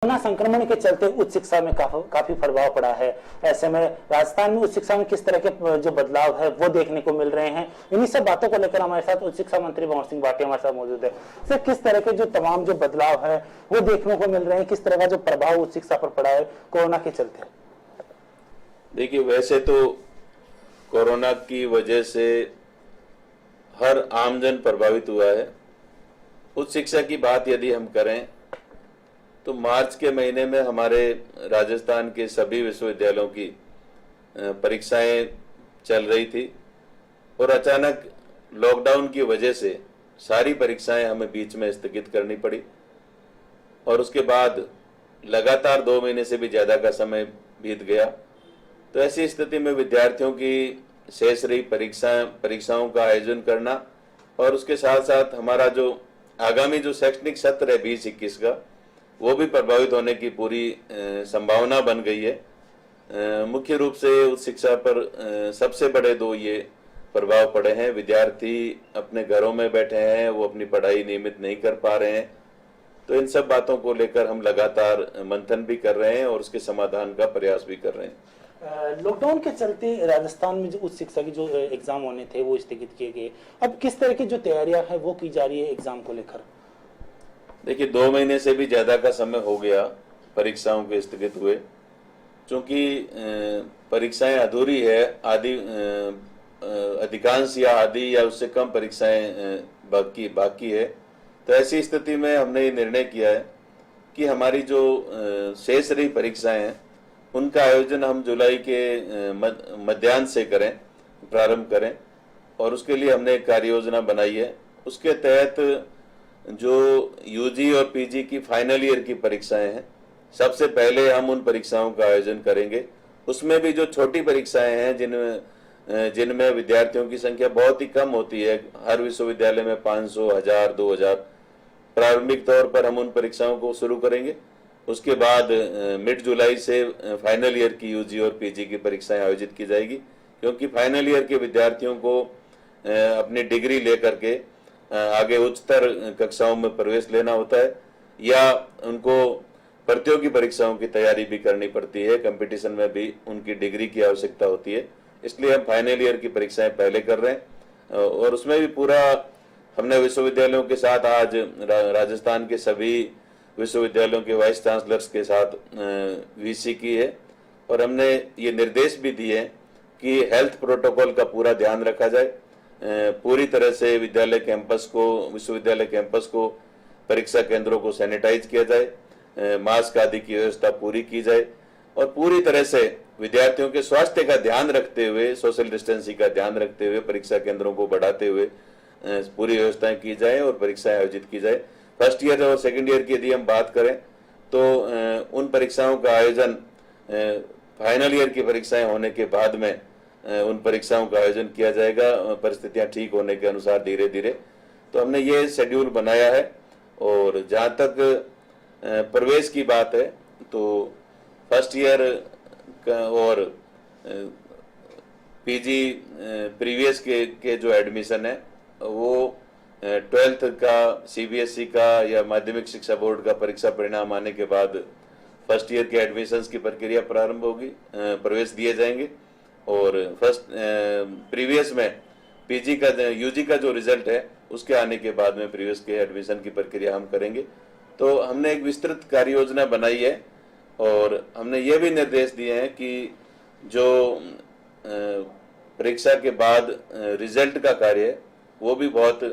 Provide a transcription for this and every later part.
Corona संक्रमण के चलते उच्च शिक्षा में काफी प्रभाव पड़ा है। ऐसे में राजस्थान में उच्च शिक्षा में किस तरह के जो बदलाव है वो देखने को मिल रहे हैं। इन्हीं सब बातों को लेकर हमारे साथ उच्च शिक्षा मंत्री भंवर सिंह भाटिया हमारे साथ मौजूद है। सर, किस तरह के जो तमाम जो बदलाव है वो देखने को मिल रहे हैं, किस तरह का जो प्रभाव उच्च शिक्षा पर पड़ा है कोरोना के चलते? देखिए, वैसे तो कोरोना की वजह से हर आमजन प्रभावित हुआ है। उच्च शिक्षा की बात यदि हम करें तो मार्च के महीने में हमारे राजस्थान के सभी विश्वविद्यालयों की परीक्षाएं चल रही थी और अचानक लॉकडाउन की वजह से सारी परीक्षाएं हमें बीच में स्थगित करनी पड़ी और उसके बाद लगातार 2 महीने से भी ज़्यादा का समय बीत गया। तो ऐसी स्थिति में विद्यार्थियों की शेष रही परीक्षाओं का आयोजन करना और उसके साथ साथ हमारा जो आगामी जो शैक्षणिक सत्र है 2021 का, वो भी प्रभावित होने की पूरी संभावना बन गई है। मुख्य रूप से उच्च शिक्षा पर सबसे बड़े 2 ये प्रभाव पड़े हैं। विद्यार्थी अपने घरों में बैठे हैं, वो अपनी पढ़ाई नियमित नहीं कर पा रहे हैं। तो इन सब बातों को लेकर हम लगातार मंथन भी कर रहे हैं और उसके समाधान का प्रयास भी कर रहे हैं। लॉकडाउन के चलते राजस्थान में जो उच्च शिक्षा के जो एग्जाम होने थे वो स्थगित किए गए। अब किस तरह की जो तैयारियां हैं वो की जा रही है एग्जाम को लेकर? देखिए, 2 महीने से भी ज़्यादा का समय हो गया परीक्षाओं के स्थगित हुए। चूँकि परीक्षाएं अधूरी है, अधिकांश या आधी या उससे कम परीक्षाएं बाकी है। तो ऐसी स्थिति में हमने ये निर्णय किया है कि हमारी जो शेष रही परीक्षाएं हैं उनका आयोजन हम जुलाई के मध्यांश से प्रारंभ करें और उसके लिए हमने एक कार्य योजना बनाई है। उसके तहत जो यूजी और पीजी की फाइनल ईयर की परीक्षाएं हैं, सबसे पहले हम उन परीक्षाओं का आयोजन करेंगे। उसमें भी जो छोटी परीक्षाएं हैं जिनमें विद्यार्थियों की संख्या बहुत ही कम होती है, हर विश्वविद्यालय में 500, 1000, 2000, प्रारंभिक तौर पर हम उन परीक्षाओं को शुरू करेंगे। उसके बाद मिड जुलाई से फाइनल ईयर की यूजी और पीजी की परीक्षाएं आयोजित की जाएगी, क्योंकि फाइनल ईयर के विद्यार्थियों को अपनी डिग्री लेकर के आगे उच्चतर कक्षाओं में प्रवेश लेना होता है या उनको प्रतियोगी परीक्षाओं की तैयारी भी करनी पड़ती है। कंपटीशन में भी उनकी डिग्री की आवश्यकता होती है। इसलिए हम फाइनल ईयर की परीक्षाएं पहले कर रहे हैं और उसमें भी पूरा हमने विश्वविद्यालयों के साथ आज राजस्थान के सभी विश्वविद्यालयों के वाइस चांसलर्स के साथ वीसी की है और हमने ये निर्देश भी दिए हैं कि हेल्थ प्रोटोकॉल का पूरा ध्यान रखा जाए। पूरी तरह से विश्वविद्यालय कैंपस को परीक्षा केंद्रों को सैनिटाइज किया जाए, मास्क आदि की व्यवस्था पूरी की जाए और पूरी तरह से विद्यार्थियों के स्वास्थ्य का ध्यान रखते हुए, सोशल डिस्टेंसिंग का ध्यान रखते हुए, परीक्षा केंद्रों को बढ़ाते हुए पूरी व्यवस्थाएं की जाए और परीक्षाएं आयोजित की जाए। फर्स्ट ईयर और सेकेंड ईयर की यदि हम बात करें तो उन परीक्षाओं का आयोजन फाइनल ईयर की परीक्षाएं होने के बाद में उन परीक्षाओं का आयोजन किया जाएगा, परिस्थितियां ठीक होने के अनुसार धीरे धीरे। तो हमने ये शेड्यूल बनाया है। और जहाँ तक प्रवेश की बात है तो फर्स्ट ईयर और पीजी प्रीवियस के जो एडमिशन है वो 12th का सीबीएसई का या माध्यमिक शिक्षा बोर्ड का परीक्षा परिणाम आने के बाद फर्स्ट ईयर के एडमिशन्स की प्रक्रिया प्रारंभ होगी, प्रवेश दिए जाएंगे और प्रीवियस में पीजी का यूजी का जो रिजल्ट है उसके आने के बाद में प्रीवियस के एडमिशन की प्रक्रिया हम करेंगे। तो हमने एक विस्तृत कार्य योजना बनाई है और हमने ये भी निर्देश दिए हैं कि जो परीक्षा के बाद रिजल्ट का कार्य है वो भी बहुत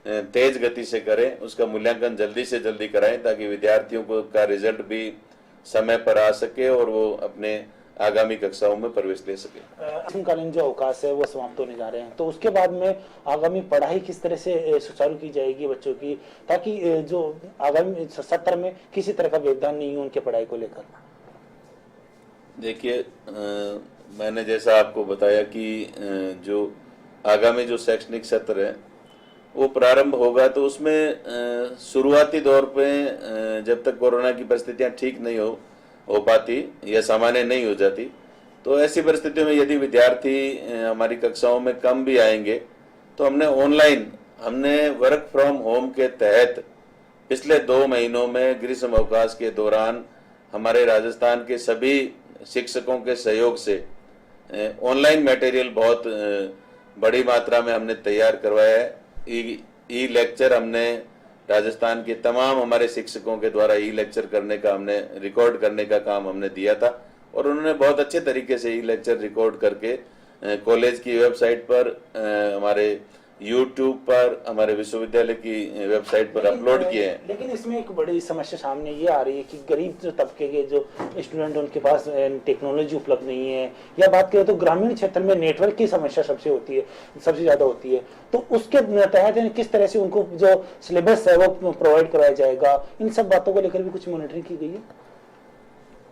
तेज गति से करें, उसका मूल्यांकन जल्दी से जल्दी कराएं ताकि विद्यार्थियों को का रिजल्ट भी समय पर आ सके और वो अपने आगामी कक्षाओं में प्रवेश ले सके। ग्रीष्मकालीन जो अवकाश है वो समाप्त होने जा रहे हैं, तो उसके बाद में आगामी पढ़ाई किस तरह से सुचारू की जाएगी बच्चों की, ताकि जो आगामी सत्र में किसी तरह का व्यवधान नहीं हो उनके पढ़ाई को लेकर? देखिए, मैंने जैसा आपको बताया कि जो आगामी जो शैक्षणिक सत्र है वो प्रारंभ होगा तो उसमें शुरुआती दौर पे जब तक कोरोना की परिस्थितियां ठीक नहीं हो पाती या सामान्य नहीं हो जाती, तो ऐसी परिस्थितियों में यदि विद्यार्थी हमारी कक्षाओं में कम भी आएंगे तो हमने वर्क फ्रॉम होम के तहत पिछले 2 महीनों में ग्रीष्म अवकाश के दौरान हमारे राजस्थान के सभी शिक्षकों के सहयोग से ऑनलाइन मटेरियल बहुत बड़ी मात्रा में हमने तैयार करवाया है। ई लेक्चर हमने राजस्थान के तमाम हमारे शिक्षकों के द्वारा ई लेक्चर करने का हमने रिकॉर्ड करने का काम हमने दिया था और उन्होंने बहुत अच्छे तरीके से ई लेक्चर रिकॉर्ड करके कॉलेज की वेबसाइट पर, हमारे यूट्यूब पर, हमारे विश्वविद्यालय की वेबसाइट पर अपलोड किए हैं। लेकिन इसमें एक बड़ी समस्या सामने ये आ रही है कि गरीब जो तबके के जो स्टूडेंट उनके पास टेक्नोलॉजी उपलब्ध नहीं है, या बात करें तो ग्रामीण क्षेत्र में नेटवर्क की समस्या सबसे ज्यादा होती है। तो उसके तहत किस तरह से उनको जो सिलेबस है वो प्रोवाइड कराया जाएगा, इन सब बातों को लेकर भी कुछ मॉनिटरिंग की गई है?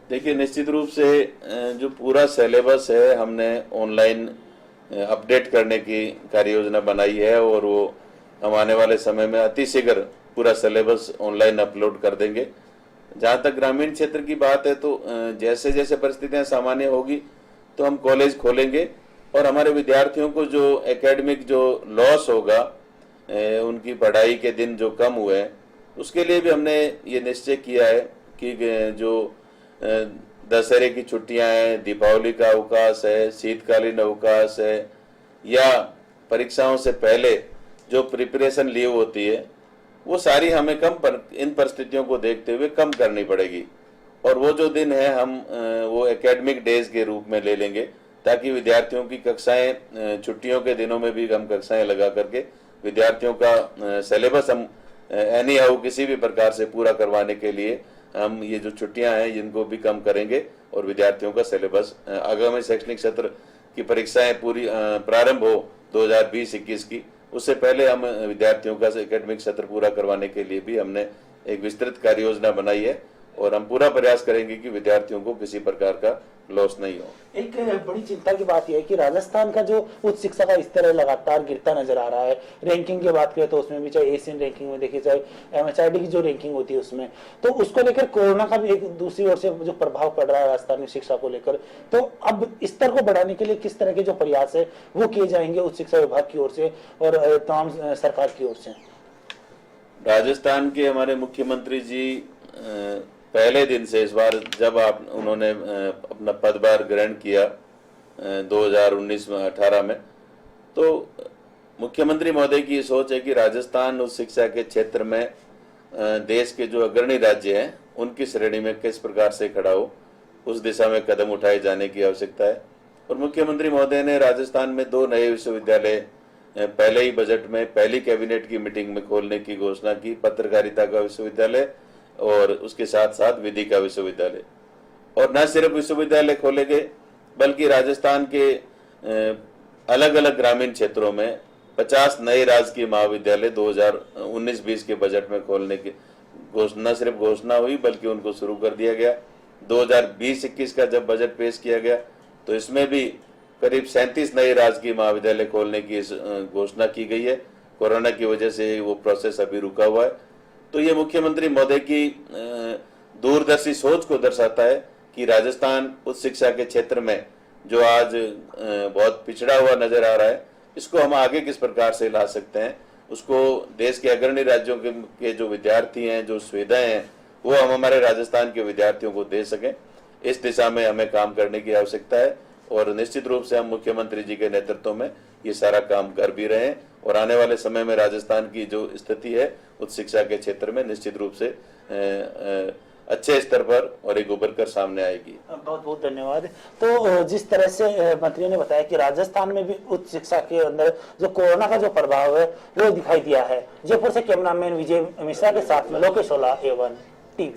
देखिए, निश्चित रूप से जो पूरा सिलेबस है हमने ऑनलाइन अपडेट करने की कार्य योजना बनाई है और वो हम आने वाले समय में अतिशीघ्र पूरा सिलेबस ऑनलाइन अपलोड कर देंगे। जहाँ तक ग्रामीण क्षेत्र की बात है तो जैसे जैसे परिस्थितियाँ सामान्य होगी तो हम कॉलेज खोलेंगे और हमारे विद्यार्थियों को जो एकेडमिक जो लॉस होगा, उनकी पढ़ाई के दिन जो कम हुए हैं, उसके लिए भी हमने ये निश्चय किया है कि जो दशहरे की छुट्टियां हैं, दीपावली का अवकाश है, शीतकालीन अवकाश है, या परीक्षाओं से पहले जो प्रिपरेशन लीव होती है, वो सारी हमें इन परिस्थितियों को देखते हुए कम करनी पड़ेगी और वो जो दिन है हम वो एकेडमिक डेज के रूप में ले लेंगे ताकि विद्यार्थियों की कक्षाएं छुट्टियों के दिनों में भी हम कक्षाएं लगा करके विद्यार्थियों का सिलेबस हम एनी हाउ किसी भी प्रकार से पूरा करवाने के लिए हम ये जो छुट्टियां हैं इनको भी कम करेंगे और विद्यार्थियों का सिलेबस आगामी शैक्षणिक सत्र की परीक्षाएं पूरी प्रारंभ हो 2020-21 की, उससे पहले हम विद्यार्थियों का एकेडमिक सत्र पूरा करवाने के लिए भी हमने एक विस्तृत कार्य योजना बनाई है और हम पूरा प्रयास करेंगे कि विद्यार्थियों को किसी प्रकार का लॉस नहीं हो। एक बड़ी चिंता की बात यह है कि राजस्थान का जो उच्च शिक्षा का स्तर है लगातार गिरता नजर आ रहा है। रैंकिंग की बात करें तो उसमें भी, चाहे एशियन रैंकिंग में देखिए, चाहे MHRD की जो रैंकिंग होती है उसमें, तो उसको लेकर कोरोना का भी एक दूसरी ओर से जो प्रभाव पड़ रहा है राजस्थान में शिक्षा को लेकर, तो अब स्तर को बढ़ाने के लिए किस तरह के जो प्रयास है वो किए जाएंगे उच्च शिक्षा विभाग की ओर से और तमाम सरकार की ओर से? राजस्थान के हमारे मुख्यमंत्री जी पहले दिन से, इस बार जब उन्होंने अपना पदभार ग्रहण किया 2019-18 में, तो मुख्यमंत्री महोदय की सोच है कि राजस्थान उच्च शिक्षा के क्षेत्र में देश के जो अग्रणी राज्य हैं उनकी श्रेणी में किस प्रकार से खड़ा हो, उस दिशा में कदम उठाए जाने की आवश्यकता है। और मुख्यमंत्री महोदय ने राजस्थान में 2 नए विश्वविद्यालय पहले ही बजट में पहली कैबिनेट की मीटिंग में खोलने की घोषणा की, पत्रकारिता का विश्वविद्यालय और उसके साथ साथ विधि का विश्वविद्यालय। और न सिर्फ विश्वविद्यालय खोले गए बल्कि राजस्थान के अलग अलग ग्रामीण क्षेत्रों में 50 नए राजकीय महाविद्यालय 2019-20 के बजट में खोलने की न सिर्फ घोषणा हुई बल्कि उनको शुरू कर दिया गया। 2020-21 का जब बजट पेश किया गया तो इसमें भी करीब 37 नए राजकीय महाविद्यालय खोलने की घोषणा की गई है। कोरोना की वजह से वो प्रोसेस अभी रुका हुआ है। तो ये मुख्यमंत्री महोदय की दूरदर्शी सोच को दर्शाता है कि राजस्थान उच्च शिक्षा के क्षेत्र में जो आज बहुत पिछड़ा हुआ नजर आ रहा है, इसको हम आगे किस प्रकार से ला सकते हैं, उसको देश के अग्रणी राज्यों के जो विद्यार्थी हैं, जो सुविधाएं हैं, वो हम हमारे राजस्थान के विद्यार्थियों को दे सकें। इस दिशा में हमें काम करने की आवश्यकता है और निश्चित रूप से हम मुख्यमंत्री जी के नेतृत्व में ये सारा काम कर भी रहे हैं और आने वाले समय में राजस्थान की जो स्थिति है उच्च शिक्षा के क्षेत्र में निश्चित रूप से अच्छे स्तर पर और एक उभर कर सामने आएगी। बहुत बहुत धन्यवाद। तो जिस तरह से मंत्री ने बताया कि राजस्थान में भी उच्च शिक्षा के अंदर जो कोरोना का जो प्रभाव है वो दिखाई दिया है। जयपुर से कैमरामैन विजय मिश्रा के साथ में लोकेश ओला, A1 TV।